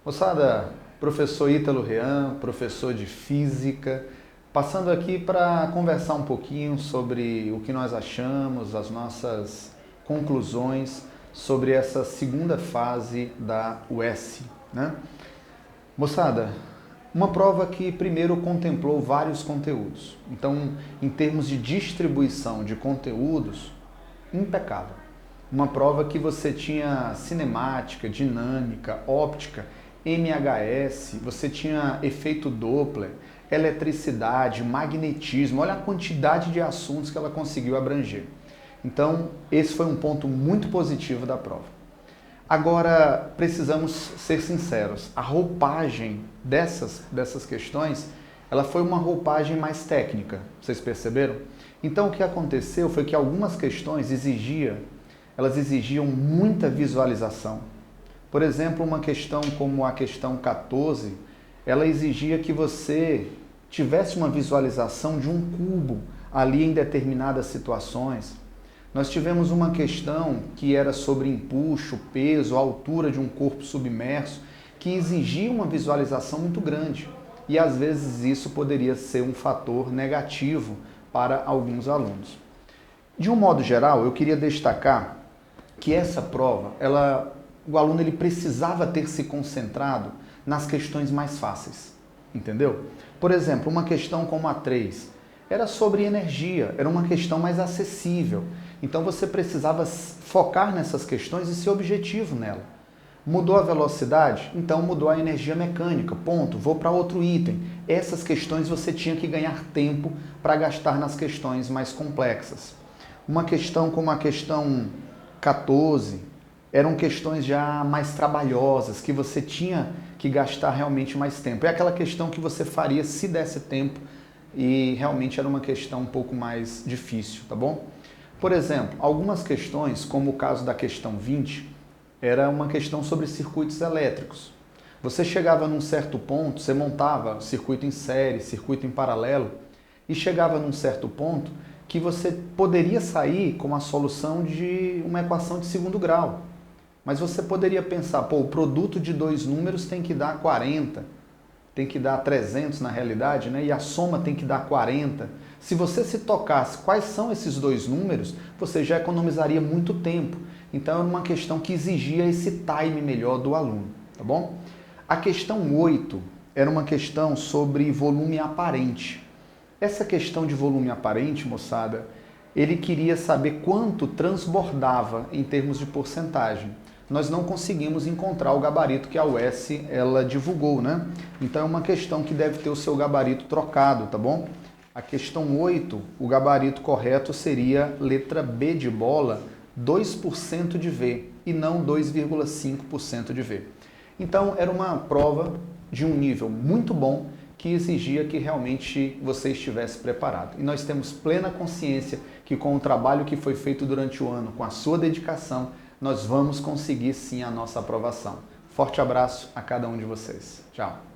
Moçada, professor Ítalo Rean, professor de Física, passando aqui para conversar um pouquinho sobre o que nós achamos, as nossas conclusões sobre essa segunda fase da UES, né? Moçada, uma prova que primeiro contemplou vários conteúdos. Então, em termos de distribuição de conteúdos, impecável. Uma prova que você tinha cinemática, dinâmica, óptica, MHS, você tinha efeito Doppler, eletricidade, magnetismo. Olha a quantidade de assuntos que ela conseguiu abranger. Então, esse foi um ponto muito positivo da prova. Agora, precisamos ser sinceros. A roupagem dessas questões, ela foi uma roupagem mais técnica. Vocês perceberam? Então, o que aconteceu foi que algumas questões elas exigiam muita visualização. Por exemplo, uma questão como a questão 14, ela exigia que você tivesse uma visualização de um cubo ali em determinadas situações. Nós tivemos uma questão que era sobre empuxo, peso, altura de um corpo submerso, que exigia uma visualização muito grande. E às vezes isso poderia ser um fator negativo para alguns alunos. De um modo geral, eu queria destacar que essa prova, o aluno ele precisava ter se concentrado nas questões mais fáceis, entendeu? Por exemplo, uma questão como a 3 era sobre energia, era uma questão mais acessível. Então você precisava focar nessas questões e ser objetivo nela. Mudou a velocidade? Então mudou a energia mecânica, ponto, vou para outro item. Essas questões você tinha que ganhar tempo para gastar nas questões mais complexas. Uma questão como a questão 14, eram questões já mais trabalhosas, que você tinha que gastar realmente mais tempo. É aquela questão que você faria se desse tempo e realmente era uma questão um pouco mais difícil, tá bom? Por exemplo, algumas questões, como o caso da questão 20, era uma questão sobre circuitos elétricos. Você chegava num certo ponto, você montava circuito em série, circuito em paralelo, e chegava num certo ponto que você poderia sair com a solução de uma equação de segundo grau. Mas você poderia pensar, pô, o produto de dois números tem que dar 40, tem que dar 300 na realidade, né? E a soma tem que dar 40. Se você se tocasse quais são esses dois números, você já economizaria muito tempo. Então era uma questão que exigia esse time melhor do aluno, tá bom? A questão 8 era uma questão sobre volume aparente. Essa questão de volume aparente, moçada, ele queria saber quanto transbordava em termos de porcentagem. Nós não conseguimos encontrar o gabarito que a UES ela divulgou, né? Então é uma questão que deve ter o seu gabarito trocado, tá bom? A questão 8, o gabarito correto seria letra B de bola, 2% de V e não 2,5% de V. Então era uma prova de um nível muito bom que exigia que realmente você estivesse preparado. E nós temos plena consciência que com o trabalho que foi feito durante o ano, com a sua dedicação, nós vamos conseguir sim a nossa aprovação. Forte abraço a cada um de vocês. Tchau!